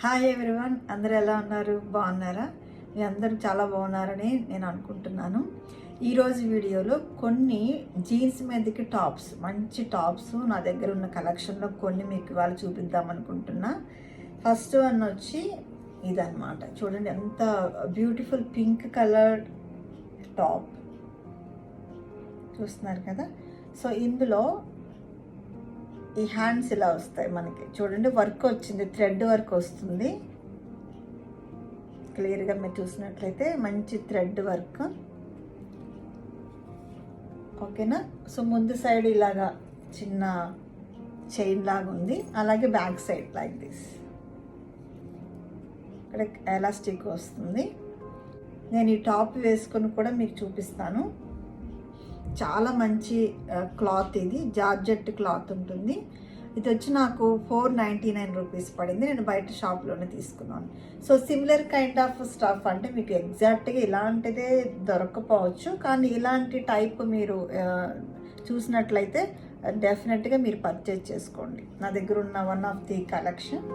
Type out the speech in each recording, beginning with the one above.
Hi everyone, అందరూ ఎలా ఉన్నారు? బాగున్నారా? మీ అందరూ చాలా బాగున్నారని నేను అనుకుంటున్నాను. ఈరోజు వీడియోలో కొన్ని జీన్స్ మీదకి టాప్స్, మంచి టాప్స్ నా దగ్గర ఉన్న కలెక్షన్లో కొన్ని మీకు ఇవాళ చూపిద్దాం అనుకుంటున్నా. ఫస్ట్ వన్ వచ్చి ఇదన్నమాట. చూడండి ఎంత బ్యూటిఫుల్ పింక్ కలర్ టాప్ చూస్తున్నారు కదా. సో ఇందులో ఈ హ్యాండ్స్ ఇలా వస్తాయి మనకి. చూడండి వర్క్ వచ్చింది, థ్రెడ్ వర్క్ వస్తుంది. క్లియర్గా మీరు చూసినట్లయితే మంచి థ్రెడ్ వర్క్. ఓకేనా. సో ముందు సైడ్ ఇలాగా చిన్న చైన్ లాగా ఉంది, అలాగే బ్యాక్ సైడ్ లైక్ దిస్ ఇక్కడ ఎలాస్టిక్ వస్తుంది. నేను ఈ టాప్ వేసుకొని కూడా మీకు చూపిస్తాను. చాలా మంచి క్లాత్, ఇది జార్జెట్ క్లాత్ ఉంటుంది. ఇది వచ్చి నాకు 499 రూపీస్ పడింది. నేను బయట షాప్లోనే తీసుకున్నాను. So similar kind of stuff, అంటే మీకు ఎగ్జాక్ట్గా ఇలాంటిదే దొరకపోవచ్చు, కానీ ఇలాంటి టైప్ మీరు చూసినట్లయితే డెఫినెట్గా మీరు పర్చేజ్ చేసుకోండి. నా దగ్గర ఉన్న వన్ ఆఫ్ ది కలెక్షన్.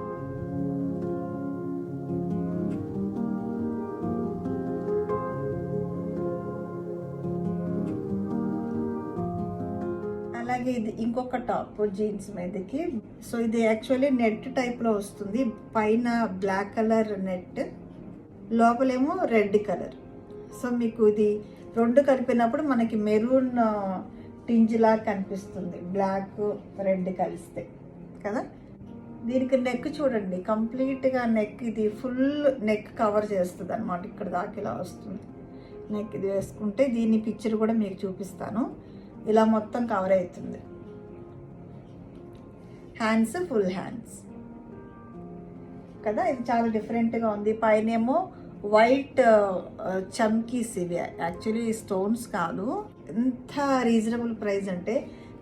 అలాగే ఇది ఇంకొక టాప్ జీన్స్ మీదకి. సో ఇది యాక్చువల్లీ నెట్ టైప్లో వస్తుంది. పైన బ్లాక్ కలర్ నెట్, లోపలేమో రెడ్ కలర్. సో మీకు ఇది రెండు కలిపినప్పుడు మనకి మెరూన్ టింజ్ లాగా కనిపిస్తుంది, బ్లాక్ రెడ్ కలిస్తే కదా. దీనికి నెక్ చూడండి, కంప్లీట్గా నెక్, ఇది ఫుల్ నెక్ కవర్ చేస్తుంది అనమాట. ఇక్కడ దాకా ఇలా వస్తుంది నెక్. ఇది వేసుకుంటే దీని పిక్చర్ కూడా మీకు చూపిస్తాను. ఇలా మొత్తం కవర్ అవుతుంది. హ్యాండ్స్ ఫుల్ హ్యాండ్స్ కదా. ఇది చాలా డిఫరెంట్గా ఉంది. పైనేమో వైట్ చమ్కీస్, ఇవి యాక్చువల్లీ స్టోన్స్ కాదు. ఎంత రీజనబుల్ ప్రైస్ అంటే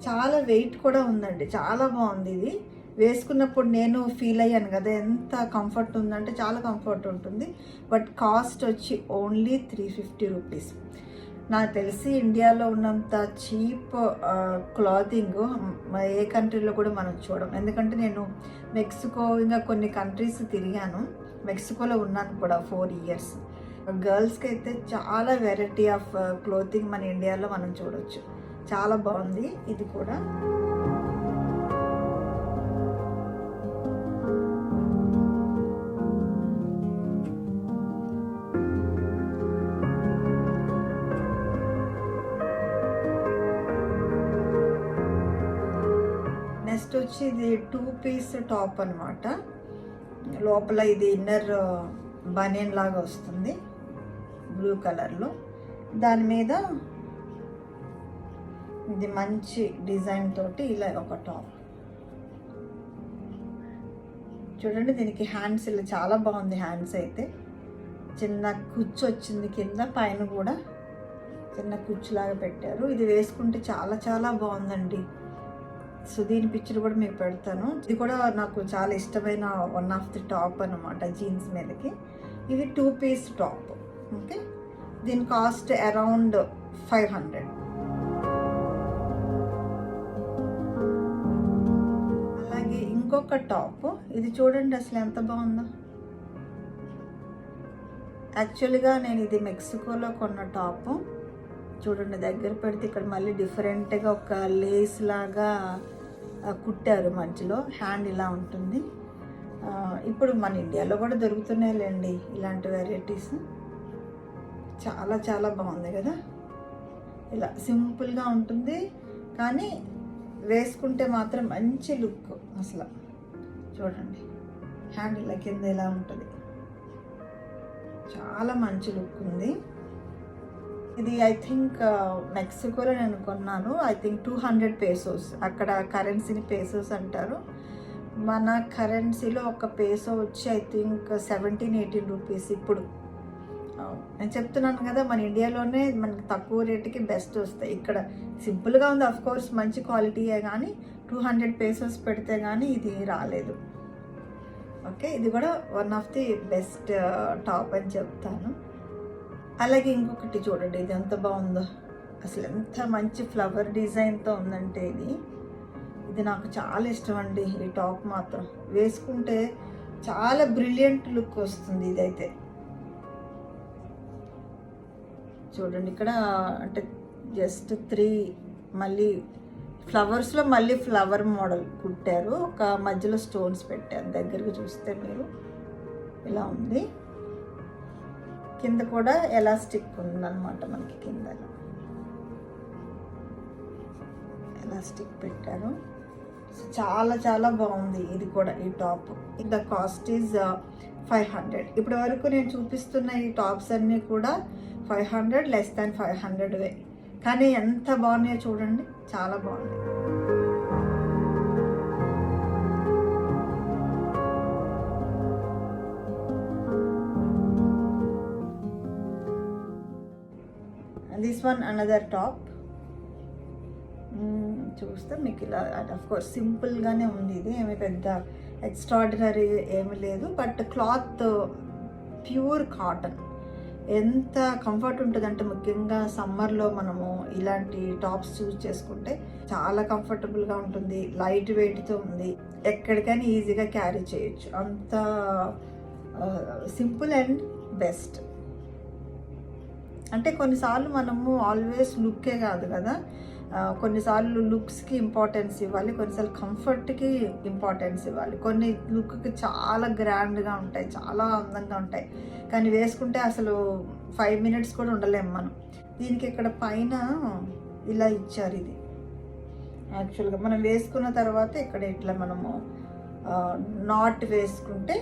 చాలా వెయిట్ కూడా ఉందండి. చాలా బాగుంది. ఇది వేసుకున్నప్పుడు నేను ఫీల్ అయ్యాను కదా, ఎంత కంఫర్ట్ ఉందంటే చాలా కంఫర్ట్ ఉంటుంది. బట్ కాస్ట్ వచ్చి ఓన్లీ 350 రూపీస్. నాకు తెలిసి ఇండియాలో ఉన్నంత చీప్ క్లాతింగ్ ఏ కంట్రీలో కూడా మనం చూడం. ఎందుకంటే నేను మెక్సికో ఇంకా కొన్ని కంట్రీస్ తిరిగాను. మెక్సికోలో ఉన్నాను కూడా 4 ఇయర్స్. గర్ల్స్కి అయితే చాలా వెరైటీ ఆఫ్ క్లోతింగ్ మన ఇండియాలో మనం చూడవచ్చు. చాలా బాగుంది ఇది కూడా. నెక్స్ట్ వచ్చి ఇది 2 పీస్ టాప్ అనమాట. లోపల ఇది ఇన్నర్ బనియన్ లాగా వస్తుంది బ్లూ కలర్లో. దాని మీద ఇది మంచి డిజైన్ తోటి ఇలా ఒక టాప్. చూడండి దీనికి హ్యాండ్స్ ఇలా చాలా బాగుంది. హ్యాండ్స్ అయితే చిన్న కుచ్చు వచ్చింది కింద, పైన కూడా చిన్న కుచ్చులాగా పెట్టారు. ఇది వేసుకుంటే చాలా చాలా బాగుందండి. సో దీని పిక్చర్ కూడా మీకు పెడతాను. ఇది కూడా నాకు చాలా ఇష్టమైన వన్ ఆఫ్ ది టాప్ అనమాట జీన్స్ మీదకి. ఇది 2 పీస్ టాప్. ఓకే, దీని కాస్ట్ అరౌండ్ 500. అలాగే ఇంకొక టాప్, ఇది చూడండి అసలు ఎంత బాగుందో. యాక్చువల్గా నేను ఇది మెక్సికోలో కొన్న టాపు. చూడండి దగ్గర పెడితే ఇక్కడ మళ్ళీ డిఫరెంట్గా ఒక లేస్ లాగా కుట్టారు. మధ్యలో హ్యాండ్ ఇలా ఉంటుంది. ఇప్పుడు మన ఇండియాలో కూడా దొరుకుతున్నాయిలేండి ఇలాంటి వెరైటీస్. చాలా చాలా బాగుంది కదా. ఇలా సింపుల్గా ఉంటుంది, కానీ వేసుకుంటే మాత్రం మంచి లుక్. అసలు చూడండి హ్యాండ్ ఇలా కింద ఇలా ఉంటుంది. చాలా మంచి లుక్ ఉంది. ఇది ఐ థింక్ మెక్సికోలో నేను కొన్నాను. I think 200 pesos. అక్కడ కరెన్సీని పేసోస్ అంటారు. మన కరెన్సీలో ఒక పేసో వచ్చి ఐ థింక్ 17-18 రూపీస్ ఇప్పుడు. నేను చెప్తున్నాను కదా, మన ఇండియాలోనే మనకి తక్కువ రేటుకి బెస్ట్ వస్తాయి. ఇక్కడ సింపుల్గా ఉంది, ఆఫ్ కోర్స్ మంచి క్వాలిటీయే, కానీ 200 pesos పెడితే కానీ ఇది రాలేదు. ఓకే, ఇది కూడా one of the best top అని చెప్తాను. అలాగే ఇంకొకటి చూడండి, ఇది ఎంత బాగుందో అసలు. ఎంత మంచి ఫ్లవర్ డిజైన్తో ఉందంటే ఇది నాకు చాలా ఇష్టం అండి. ఈ టాప్ మాత్రం వేసుకుంటే చాలా బ్రిలియంట్ లుక్ వస్తుంది ఇదైతే. చూడండి ఇక్కడ అంటే జస్ట్ 3 మళ్ళీ ఫ్లవర్స్లో మళ్ళీ ఫ్లవర్ మోడల్ కుట్టారు, ఒక మధ్యలో స్టోన్స్ పెట్టారు. దగ్గరికి చూస్తే మీరు ఇలా ఉంది. కింద కూడా ఎలాస్టిక్ ఉందన్నమాట, మనకి కింద ఎలాస్టిక్ పెట్టారు. చాలా చాలా బాగుంది ఇది కూడా. ఈ టాప్ ద కాస్ట్ ఈజ్ 500. ఇప్పటి వరకు నేను చూపిస్తున్న ఈ టాప్స్ అన్నీ కూడా 500 లెస్ దాన్ 500 కానీ ఎంత బాగున్నాయో చూడండి, చాలా బాగున్నాయి. This one another top. చూస్తే మీకు ఇలా ఆఫ్ కోర్స్ సింపుల్గానే ఉంది. ఇది ఏమి పెద్ద ఎక్స్ట్రాడినరీ ఏమి లేదు, బట్ క్లాత్ ప్యూర్ కాటన్. ఎంత కంఫర్ట్ ఉంటుందంటే ముఖ్యంగా సమ్మర్లో మనము ఇలాంటి టాప్స్ చూస్ చేసుకుంటే చాలా కంఫర్టబుల్గా ఉంటుంది. లైట్ వెయిట్తో ఉంది, ఎక్కడికైనా ఈజీగా క్యారీ చేయొచ్చు. అంత సింపుల్ అండ్ బెస్ట్. అంటే కొన్నిసార్లు మనము ఆల్వేస్ లుక్కే కాదు కదా, కొన్నిసార్లు లుక్స్కి ఇంపార్టెన్స్ ఇవ్వాలి, కొన్నిసార్లు కంఫర్ట్కి ఇంపార్టెన్స్ ఇవ్వాలి. కొన్ని లుక్కి చాలా గ్రాండ్గా ఉంటాయి, చాలా అందంగా ఉంటాయి, కానీ వేసుకుంటే అసలు 5 minutes కూడా ఉండలేము మనం. దీనికి ఇక్కడ పైన ఇలా ఇచ్చారు. ఇది యాక్చువల్గా మనం వేసుకున్న తర్వాత ఇక్కడ ఇట్లా మనము నాట్ వేసుకుంటే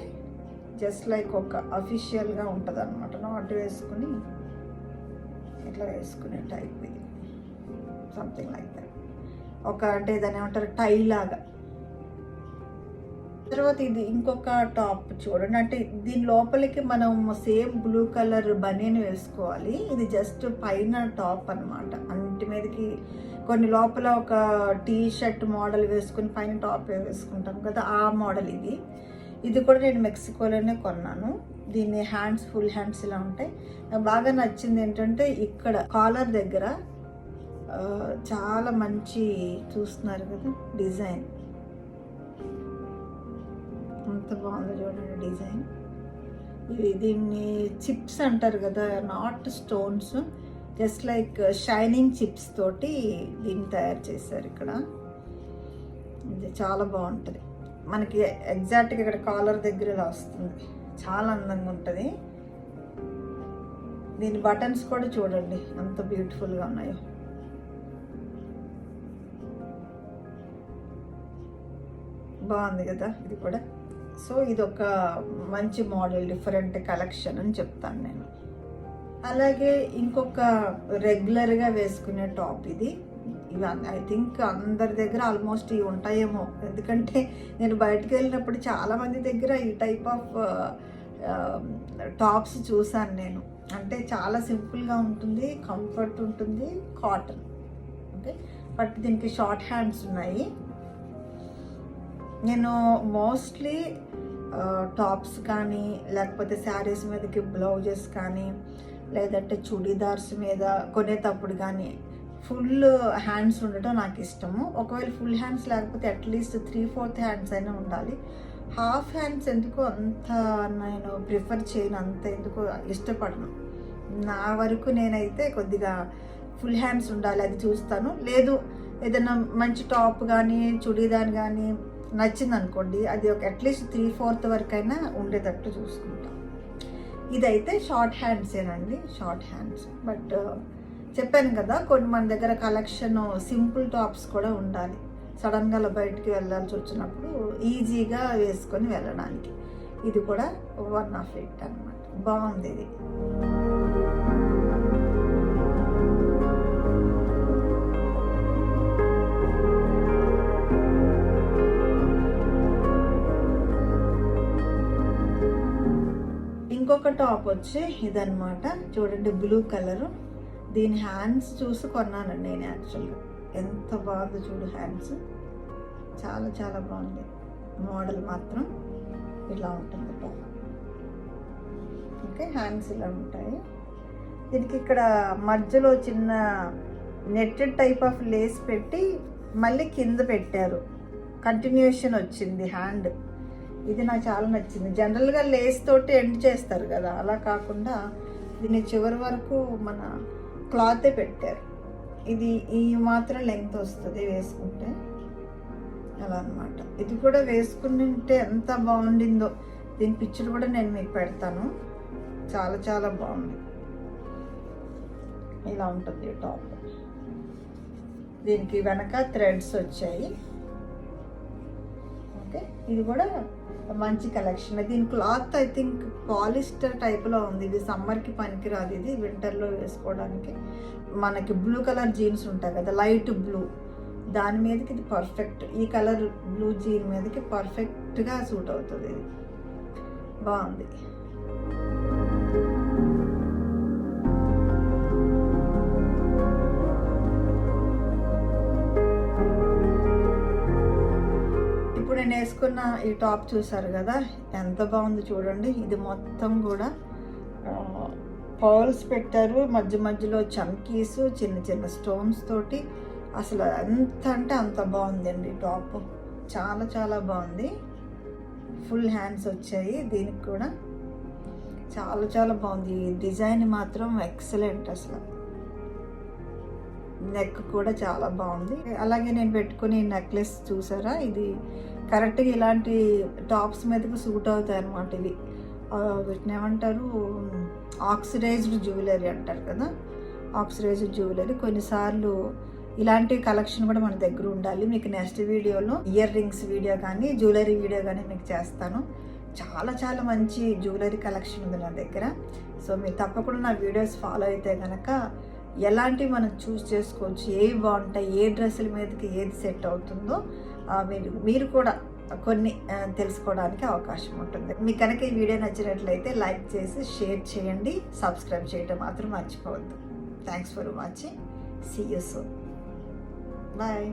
జస్ట్ లైక్ ఒక అఫీషియల్గా ఉంటుంది అనమాట. నాట్ వేసుకుని ఇట్లా వేసుకునే టైప్ ఇది, సంథింగ్ లైక్ దట్. ఒక అంటే దాన్ని ఏమంటారు, టై లాగా. తర్వాత ఇది ఇంకొక టాప్ చూడండి. అంటే దీని లోపలికి మనం సేమ్ బ్లూ కలర్ బనీన్ వేసుకోవాలి. ఇది జస్ట్ పైన టాప్ అనమాట. అన్నిటి మీదకి కొన్ని లోపల ఒక టీ షర్ట్ మోడల్ వేసుకుని పైన టాప్ వేసుకుంటాం కదా, ఆ మోడల్ ఇది. ఇది కూడా నేను మెక్సికోలోనే కొన్నాను. దీన్ని హ్యాండ్స్, ఫుల్ హ్యాండ్స్ ఇలా ఉంటాయి. నాకు బాగా నచ్చింది ఏంటంటే ఇక్కడ కాలర్ దగ్గర చాలా మంచి చూస్తున్నారు కదా డిజైన్, అంత బాగుంది చూడండి డిజైన్. దీన్ని చిప్స్ అంటారు కదా, not stones, just like shining chips తోటి దీన్ని తయారు చేశారు ఇక్కడ. ఇది చాలా బాగుంటుంది. మనకి ఎగ్జాక్ట్గా ఇక్కడ కాలర్ దగ్గర ఇలా వస్తుంది, చాలా అందంగా ఉంటుంది. దీని బటన్స్ కూడా చూడండి అంత బ్యూటిఫుల్గా ఉన్నాయో. బాగుంది కదా ఇది కూడా. సో ఇది ఒక మంచి మోడల్, డిఫరెంట్ కలెక్షన్ అని చెప్తాను నేను. అలాగే ఇంకొక రెగ్యులర్గా వేసుకునే టాప్ ఇది. ఇవి ఐ థింక్ అందరి దగ్గర ఆల్మోస్ట్ ఇవి ఉంటాయేమో, ఎందుకంటే నేను బయటకు వెళ్ళినప్పుడు చాలామంది దగ్గర ఈ టైప్ ఆఫ్ టాప్స్ చూసాను నేను. అంటే చాలా సింపుల్గా ఉంటుంది, కంఫర్ట్ ఉంటుంది, కాటన్. ఓకే, బట్ దీనికి షార్ట్ హ్యాండ్స్ ఉన్నాయి. నేను మోస్ట్లీ టాప్స్ కానీ లేకపోతే శారీస్ మీదకి బ్లౌజెస్ కానీ లేదంటే చుడీదార్స్ మీద కొనేటప్పుడు కానీ ఫుల్ హ్యాండ్స్ ఉండటం నాకు ఇష్టము. ఒకవేళ ఫుల్ హ్యాండ్స్ లేకపోతే అట్లీస్ట్ 3/4 హ్యాండ్స్ అయినా ఉండాలి. హాఫ్ హ్యాండ్స్ ఎందుకో అంత నేను ప్రిఫర్ చేయను, అంత ఎందుకో ఇష్టపడను. నా వరకు నేనైతే కొద్దిగా ఫుల్ హ్యాండ్స్ ఉండాలి, అది చూస్తాను. లేదు ఏదైనా మంచి టాప్ కానీ చుడీదార్ కానీ నచ్చింది అనుకోండి, అది ఒక అట్లీస్ట్ 3/4 వరకు అయినా ఉండేటట్టు చూసుకుంటాం. ఇదైతే షార్ట్ హ్యాండ్సేనండి, షార్ట్ హ్యాండ్స్. బట్ చెప్పాను కదా, కొన్ని మన దగ్గర కలెక్షన్ సింపుల్ టాప్స్ కూడా ఉండాలి. సడన్గా అలా బయటికి వెళ్ళాల్సి వచ్చినప్పుడు ఈజీగా వేసుకొని వెళ్ళడానికి. ఇది కూడా వన్ ఆఫ్ ఇట్ అనమాట. బాగుంది ఇది. ఇంకొక టాప్ వచ్చి ఇదన్నమాట. చూడండి బ్లూ కలరు. దీని హ్యాండ్స్ చూసి కొన్నానండి నేను యాక్చువల్గా. ఎంత బాగుంది చూడు హ్యాండ్స్, చాలా చాలా బాగుంది. మోడల్ మాత్రం ఇలా ఉంటుంది టాప్. ఓకే, హ్యాండ్స్ ఇలా ఉంటాయి. దీనికి ఇక్కడ మధ్యలో చిన్న నెట్టెడ్ టైప్ ఆఫ్ లేస్ పెట్టి మళ్ళీ కింద పెట్టారు. కంటిన్యూషన్ వచ్చింది హ్యాండ్. ఇది నాకు చాలా నచ్చింది. జనరల్గా లేస్ తోటి ఎండ్ చేస్తారు కదా, అలా కాకుండా దీన్ని చివరి వరకు మన క్లాతే పెట్టారు. ఇది ఈ మాత్రం లెంగ్త్ వస్తుంది వేసుకుంటే, అలా అనమాట. ఇది కూడా వేసుకుంటే ఎంత బాగుండిందో, దీని పిక్చర్ కూడా నేను మీకు పెడతాను. చాలా చాలా బాగుంది. ఇలా ఉంటుంది టాప్. దీనికి వెనక థ్రెడ్స్ వచ్చాయి. ఓకే, ఇది కూడా మంచి కలెక్షన్. దీని క్లాత్ ఐ థింక్ పాలిస్టర్ టైప్లో ఉంది. ఇది సమ్మర్కి పనికిరాదు, ఇది వింటర్లో వేసుకోవడానికి. మనకి బ్లూ కలర్ జీన్స్ ఉంటాయి కదా, లైట్ బ్లూ, దాని మీదకి ఇది పర్ఫెక్ట్. ఈ కలర్ బ్లూ జీన్ మీదకి పర్ఫెక్ట్గా సూట్ అవుతుంది. ఇది బాగుంది. ఇప్పుడు నేను వేసుకున్న ఈ టాప్ చూసారు కదా, ఎంత బాగుంది చూడండి. ఇది మొత్తం కూడా పర్ల్స్ పెట్టారు, మధ్య మధ్యలో చమ్కీస్, చిన్న చిన్న స్టోన్స్ తోటి. అసలు ఎంత అంటే అంత బాగుందండి టాప్. చాలా చాలా బాగుంది. ఫుల్ హ్యాండ్స్ వచ్చాయి దీనికి కూడా. చాలా చాలా బాగుంది. ఈ డిజైన్ మాత్రం ఎక్సలెంట్. అసలు నెక్ కూడా చాలా బాగుంది. అలాగే నేను పెట్టుకుని నెక్లెస్ చూసారా, ఇది కరెక్ట్గా ఇలాంటి టాప్స్ మీదకి సూట్ అవుతాయి అన్నమాట. ఇవి వీటిని ఏమంటారు, ఆక్సిడైజ్డ్ జ్యువెలరీ అంటారు కదా, ఆక్సిడైజ్డ్ జ్యువెలరీ. కొన్నిసార్లు ఇలాంటి కలెక్షన్ కూడా మన దగ్గర ఉండాలి. మీకు నెక్స్ట్ వీడియోలో ఇయర్ రింగ్స్ వీడియో కానీ జ్యువెలరీ వీడియో కానీ మీకు చేస్తాను. చాలా చాలా మంచి జ్యువెలరీ కలెక్షన్ ఉంది నా దగ్గర. సో మీరు తప్పకుండా నా వీడియోస్ ఫాలో అయితే కనుక ఎలాంటివి మనం చూస్ చేసుకోవచ్చు, ఏవి బాగుంటాయి, ఏ డ్రెస్సుల మీదకి ఏది సెట్ అవుతుందో మీరు కూడా కొన్ని తెలుసుకోవడానికి అవకాశం ఉంటుంది. మీకు కనుక ఈ వీడియో నచ్చినట్లయితే లైక్ చేసి షేర్ చేయండి, సబ్స్క్రైబ్ చేయడం మాత్రం మర్చిపోవద్దు. Thanks for watching. See you soon. Bye.